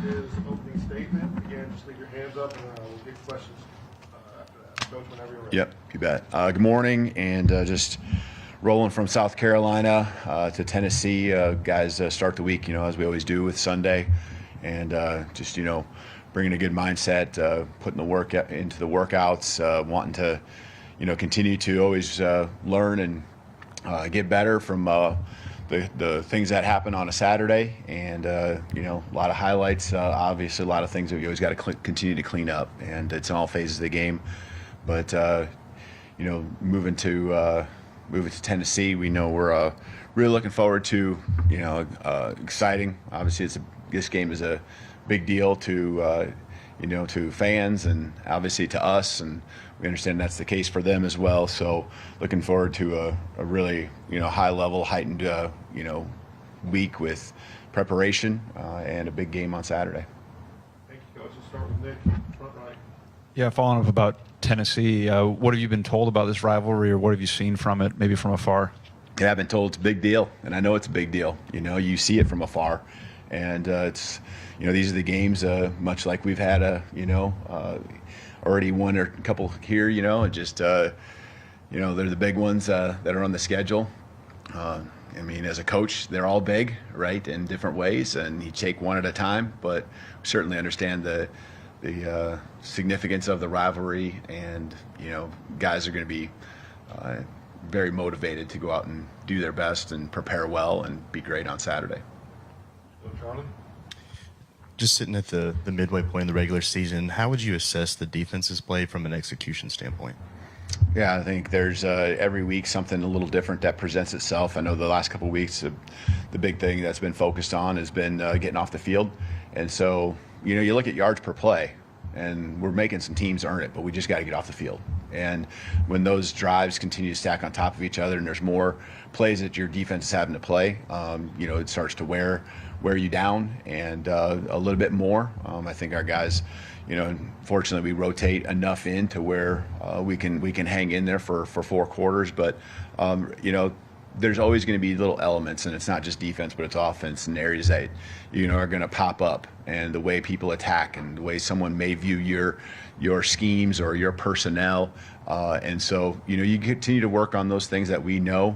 his opening statement. Again, just leave your hands up and we'll get questions after that. Coach, whenever you're ready. Yep, you bet. Good morning, and just rolling from South Carolina to Tennessee. Guys start the week, as we always do with Sunday, and just, bringing a good mindset, putting the work into the workouts, wanting to, continue to always learn and get better from the things that happen on a Saturday, and a lot of highlights. Obviously, a lot of things that we always got to continue to clean up, and it's in all phases of the game. But moving to Tennessee, we know we're really looking forward to. Exciting. Obviously, this game is a big deal to to fans and obviously to us, and we understand that's the case for them as well. So looking forward to a really high level, heightened week with preparation and a big game on Saturday. Thank you, Coach. Let's start with Nick, front right. Yeah, following up about Tennessee, what have you been told about this rivalry, or what have you seen from it, maybe from afar? Yeah, I've been told it's a big deal, and I know it's a big deal. You see it from afar, and it's these are the games, much like we've had already won a couple here, and just they're the big ones that are on the schedule. As a coach, they're all big, right, in different ways, and you take one at a time. But we certainly understand the significance of the rivalry, and guys are going to be very motivated to go out and do their best and prepare well and be great on Saturday. Charlie? Just sitting at the midway point in the regular season, how would you assess the defense's play from an execution standpoint? Yeah, I think there's every week something a little different that presents itself. I know the last couple of weeks, the big thing that's been focused on has been getting off the field. And so, you look at yards per play, and we're making some teams earn it, but we just got to get off the field. And when those drives continue to stack on top of each other, and there's more plays that your defense is having to play, it starts to wear you down and a little bit more. I think our guys, fortunately we rotate enough in to where we can hang in there for 4 quarters. But there's always going to be little elements, and it's not just defense, but it's offense and areas that are going to pop up, and the way people attack and the way someone may view your schemes or your personnel. And so you continue to work on those things that we know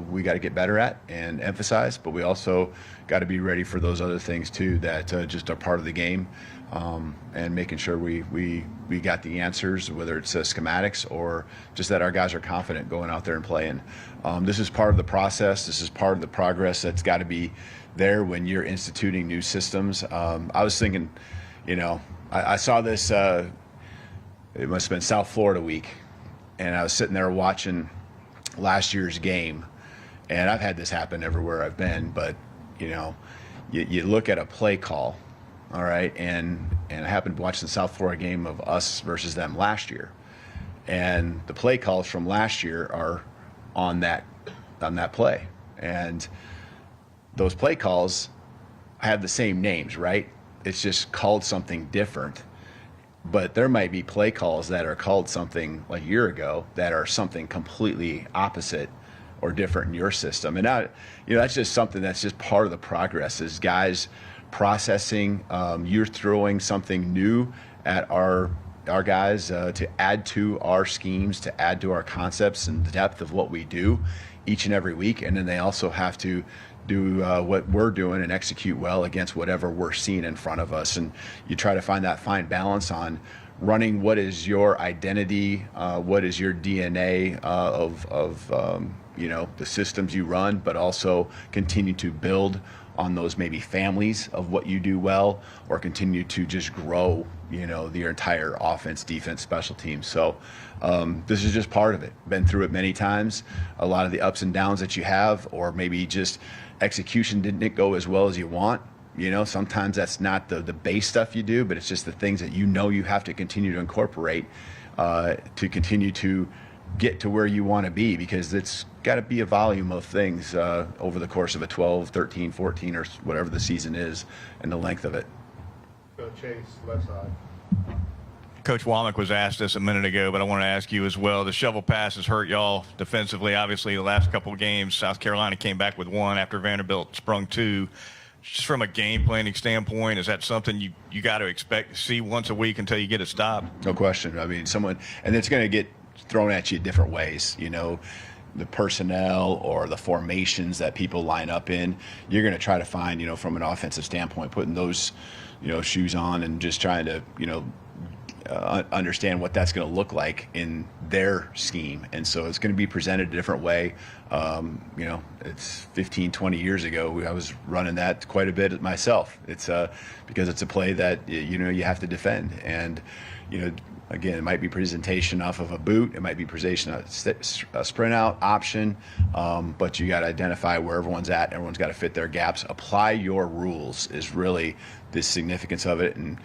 we got to get better at and emphasize, but we also got to be ready for those other things too that just are part of the game, and making sure we got the answers, whether it's schematics or just that our guys are confident going out there and playing. This is part of the process. This is part of the progress that's got to be there when you're instituting new systems. I was thinking, I saw this, it must have been South Florida week, and I was sitting there watching last year's game, and I've had this happen everywhere I've been, but you look at a play call, all right, and I happened to watch the South Florida game of us versus them last year, and the play calls from last year are on that play, and those play calls have the same names, right? It's just called something different. But there might be play calls that are called something like a year ago that are something completely opposite or different in your system. And that's just something that's just part of the progress, is guys processing. You're throwing something new at our guys to add to our schemes, to add to our concepts and the depth of what we do each and every week. And then they also have to do what we're doing and execute well against whatever we're seeing in front of us. And you try to find that fine balance on running what is your identity, what is your DNA of the systems you run, but also continue to build on those maybe families of what you do well, or continue to just grow, your entire offense, defense, special teams. So this is just part of it. Been through it many times. A lot of the ups and downs that you have, or maybe just execution didn't go as well as you want. Sometimes that's not the base stuff you do, but it's just the things that you have to continue to incorporate to continue to get to where you want to be, because it's got to be a volume of things over the course of a 12, 13, 14, or whatever the season is, and the length of it. Go Chase, left side. Coach Womack was asked this a minute ago, but I want to ask you as well. The shovel pass has hurt y'all defensively. Obviously, the last couple of games, South Carolina came back with 1 after Vanderbilt sprung 2. just from a game planning standpoint, is that something you got to expect to see once a week until you get a stop? No question. I mean, and it's going to get thrown at you different ways. The personnel or the formations that people line up in, you're going to try to find, from an offensive standpoint, putting those, shoes on and just trying to, understand what that's going to look like in their scheme. And so it's going to be presented a different way. It's 15, 20 years ago. I was running that quite a bit myself. It's because it's a play that, you have to defend. And, again, it might be presentation off of a boot. It might be presentation a sprint out option. But you got to identify where everyone's at. Everyone's got to fit their gaps. Apply your rules is really the significance of it. And,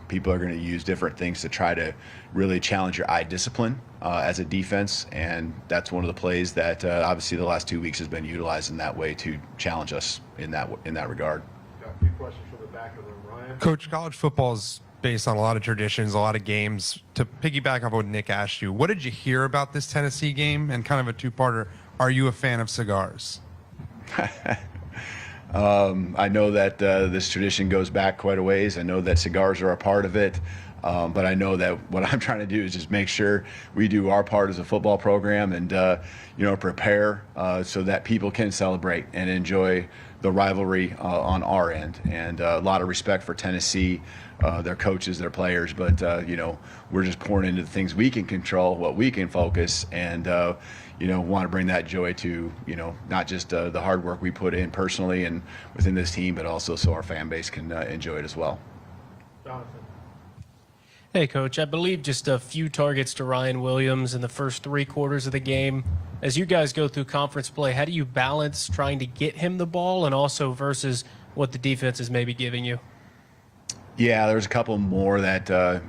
people are going to use different things to try to really challenge your eye discipline as a defense. And that's one of the plays that obviously the last 2 weeks has been utilized in that way to challenge us in that regard. Got a few questions from the back of the room. Ryan? Coach, college football is based on a lot of traditions, a lot of games. To piggyback off what Nick asked you, what did you hear about this Tennessee game? And kind of a two-parter, are you a fan of cigars? I know that this tradition goes back quite a ways. I know that cigars are a part of it. But I know that what I'm trying to do is just make sure we do our part as a football program and, prepare so that people can celebrate and enjoy the rivalry on our end. And a lot of respect for Tennessee, their coaches, their players. But, we're just pouring into the things we can control, what we can focus, and, want to bring that joy to, not just the hard work we put in personally and within this team, but also so our fan base can enjoy it as well. Jonathan? Hey, Coach. I believe just a few targets to Ryan Williams in the first 3 quarters of the game. As you guys go through conference play, how do you balance trying to get him the ball and also versus what the defense is maybe giving you? Yeah, there's a couple more that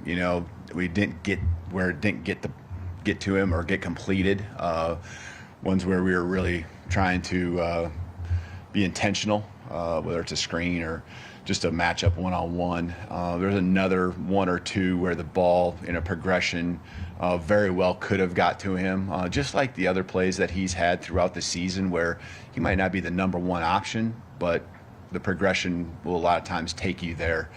we didn't get where it didn't get to him or get completed. Ones where we were really trying to be intentional, whether it's a screen or just a matchup one-on-one. There's another 1 or 2 where the ball in a progression very well could have got to him, just like the other plays that he's had throughout the season where he might not be the number 1 option, but the progression will a lot of times take you there.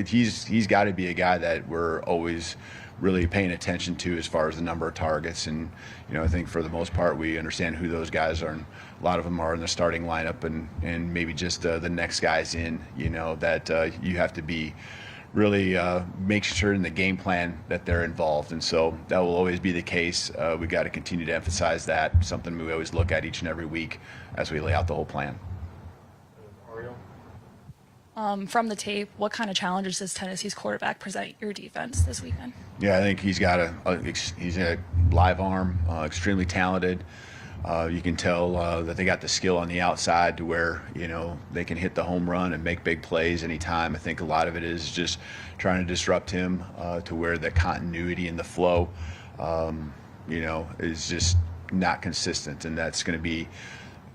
He's got to be a guy that we're always really paying attention to as far as the number of targets. And, I think for the most part, we understand who those guys are. And a lot of them are in the starting lineup and maybe just the next guys in, that you have to be really make sure in the game plan that they're involved. And so that will always be the case. We got to continue to emphasize that, something we always look at each and every week as we lay out the whole plan. From the tape, what kind of challenges does Tennessee's quarterback present your defense this weekend? Yeah, I think he's got he's a live arm, extremely talented. You can tell that they got the skill on the outside to where, they can hit the home run and make big plays anytime. I think a lot of it is just trying to disrupt him to where the continuity and the flow, is just not consistent. And that's going to be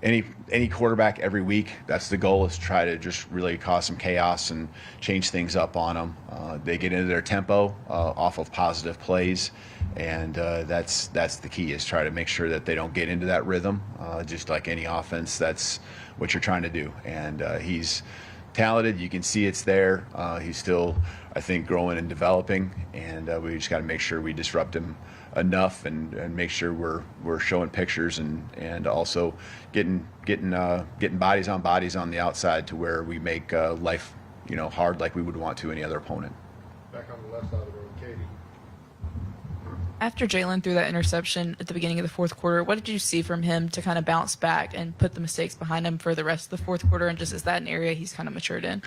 any quarterback every week. That's the goal, is to try to just really cause some chaos and change things up on them. They get into their tempo off of positive plays, and that's the key, is try to make sure that they don't get into that rhythm. Just like any offense, that's what you're trying to do. And he's talented. You can see it's there. He's still, I think, growing and developing, and we just got to make sure we disrupt him enough and make sure we're showing pictures and also getting bodies on the outside to where we make life hard like we would want to any other opponent. Back on the left side of the room, Katie. After Jalen threw that interception at the beginning of the fourth quarter, what did you see from him to kind of bounce back and put the mistakes behind him for the rest of the fourth quarter? And just is that an area he's kind of matured in?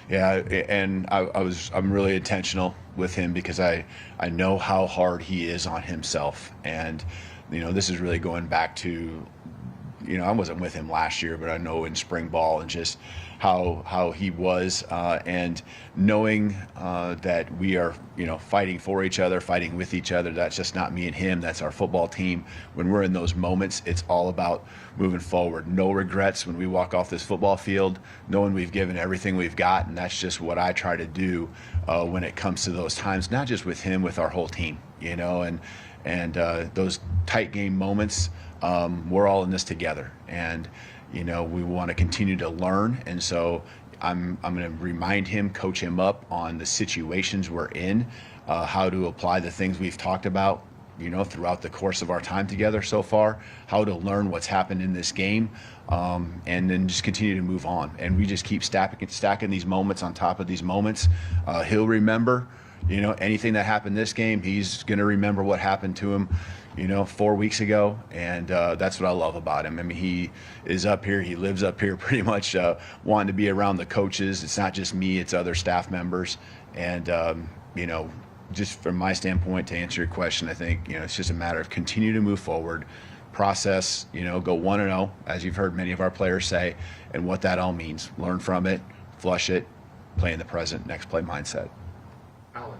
Yeah, and I'm really intentional with him because I know how hard he is on himself. And, this is really going back to, I wasn't with him last year, but I know in spring ball and just how he was, and knowing that we are, fighting for each other, fighting with each other. That's just not me and him. That's our football team. When we're in those moments, it's all about moving forward. No regrets when we walk off this football field, knowing we've given everything we've got. And that's just what I try to do when it comes to those times, not just with him, with our whole team, and those tight game moments. We're all in this together, and we want to continue to learn. And so I'm going to remind him, coach him up on the situations we're in, how to apply the things we've talked about, throughout the course of our time together so far, how to learn what's happened in this game, and then just continue to move on. And we just keep stacking these moments on top of these moments. He'll remember, anything that happened this game. He's going to remember what happened to him, 4 weeks ago. And that's what I love about him. I mean, he is up here. He lives up here pretty much, wanting to be around the coaches. It's not just me, it's other staff members. And, just from my standpoint, to answer your question, I think, it's just a matter of continue to move forward, process, go 1-0, as you've heard many of our players say, and what that all means. Learn from it, flush it, play in the present, next play mindset. Alex.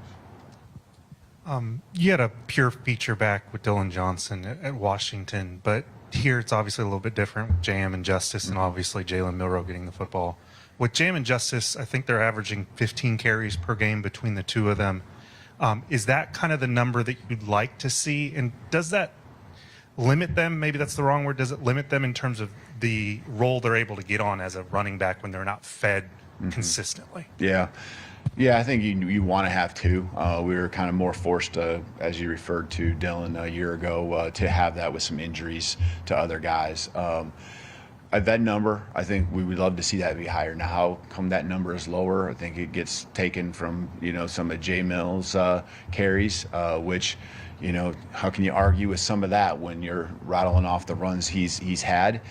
You had a pure feature back with Dylan Johnson at Washington, but here it's obviously a little bit different with Jam and Justice and obviously Jalen Milroe getting the football. With Jam and Justice, I think they're averaging 15 carries per game between the two of them. Is that kind of the number that you'd like to see? And does that limit them? Maybe that's the wrong word. Does it limit them in terms of the role they're able to get on as a running back when they're not fed consistently? Yeah, I think you want to have two. We were kind of more forced, as you referred to Dylan a year ago, to have that with some injuries to other guys. That number, I think we would love to see that be higher. Now, how come that number is lower? I think it gets taken from, some of J Mills' carries, which, how can you argue with some of that when you're rattling off the runs he's had?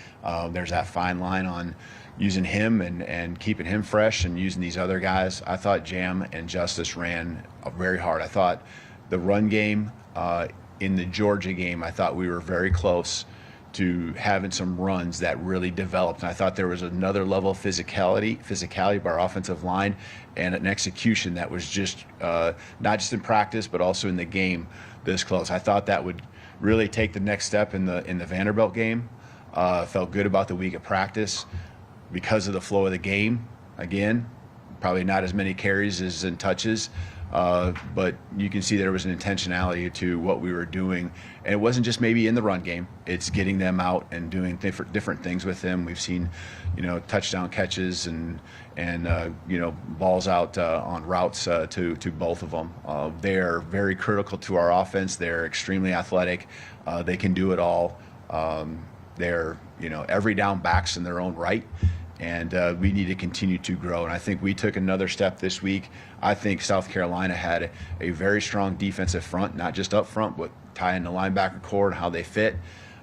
There's that fine line on using him and keeping him fresh and using these other guys. I thought Jam and Justice ran very hard. I thought the run game in the Georgia game, I thought we were very close to having some runs that really developed. And I thought there was another level of physicality by our offensive line and an execution that was just not just in practice, but also in the game this close. I thought that would really take the next step in the Vanderbilt game. Felt good about the week of practice because of the flow of the game. Again, probably not as many carries as in touches, but you can see there was an intentionality to what we were doing. And it wasn't just maybe in the run game. It's getting them out and doing different things with them. We've seen, touchdown catches and balls out on routes to both of them. They're very critical to our offense. They're extremely athletic. They can do it all. They're, every down backs in their own right. And we need to continue to grow. And I think we took another step this week. I think South Carolina had a very strong defensive front, not just up front, but tying the linebacker core and how they fit.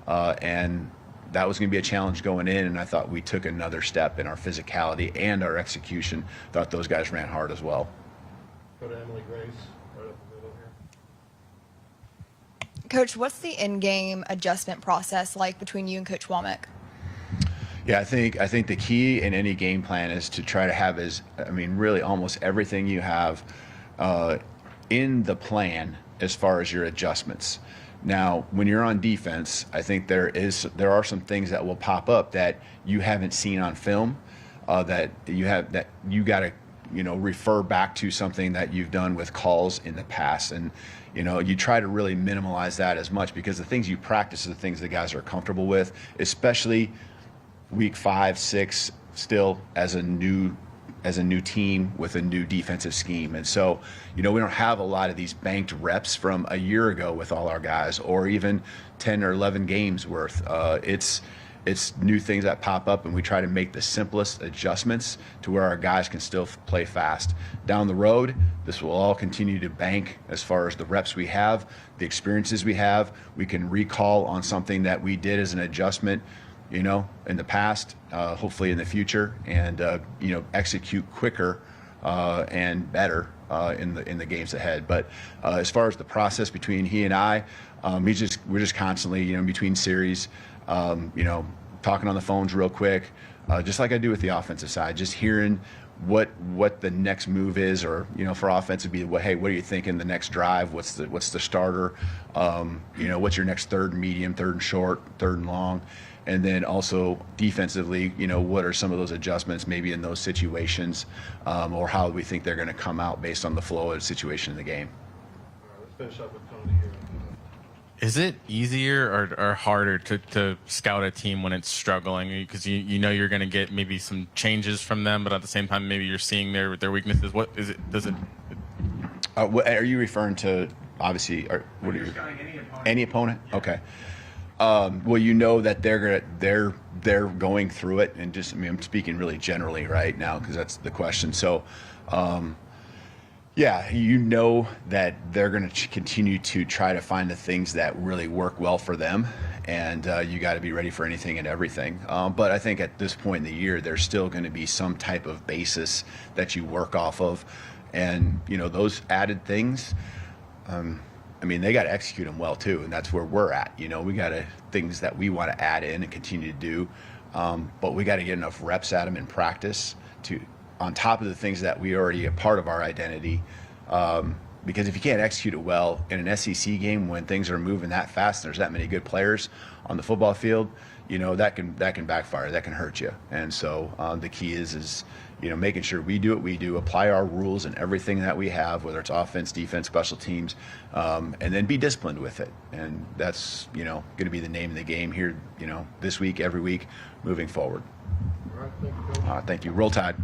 And that was going to be a challenge going in. And I thought we took another step in our physicality and our execution. Thought those guys ran hard as well. Go to Emily Grace, right up the middle here. Coach, what's the in-game adjustment process like between you and Coach Womack? Yeah, I think the key in any game plan is to try to have really almost everything you have in the plan as far as your adjustments. Now, when you're on defense, I think there are some things that will pop up that you haven't seen on film, that you got to refer back to something that you've done with calls in the past. And you try to really minimize that as much, because the things you practice are the things the guys are comfortable with, especially week 5, 6, still as a new team with a new defensive scheme. And so, we don't have a lot of these banked reps from a year ago with all our guys, or even 10 or 11 games worth. It's new things that pop up, and we try to make the simplest adjustments to where our guys can still play fast. Down the road, this will all continue to bank as far as the reps we have, the experiences we have. We can recall on something that we did as an adjustment in the past, hopefully in the future, and execute quicker and better in the games ahead. But as far as the process between he and I, we're just constantly between series, talking on the phones real quick, just like I do with the offensive side, just hearing what the next move is, or for offense would be, hey, what are you thinking the next drive? What's the starter? What's your next third and medium, third and short, third and long? And then also defensively, what are some of those adjustments maybe in those situations, or how we think they're going to come out based on the flow of the situation in the game. All right, let's finish up with Tony here. Is it easier or harder to scout a team when it's struggling? Because you know you're going to get maybe some changes from them, but at the same time maybe you're seeing their weaknesses. What is it? Does it? What, are you referring to? Obviously, what are you? Any opponent? Okay. Well, you know that they're going through it, and just I'm speaking really generally right now because that's the question. So. Yeah, you know that they're going to continue to try to find the things that really work well for them, and you got to be ready for anything and everything. But I think at this point in the year, there's still going to be some type of basis that you work off of, and those added things. They got to execute them well too, and that's where we're at. We got things that we want to add in and continue to do, but we got to get enough reps at them in practice to. On top of the things that we already are part of our identity, because if you can't execute it well in an SEC game when things are moving that fast and there's that many good players on the football field, that can backfire, that can hurt you. And so the key is making sure we do what we do, apply our rules and everything that we have, whether it's offense, defense, special teams, and then be disciplined with it. And that's going to be the name of the game here, this week, every week, moving forward. All right, thank you, Coach. Thank you. Roll Tide.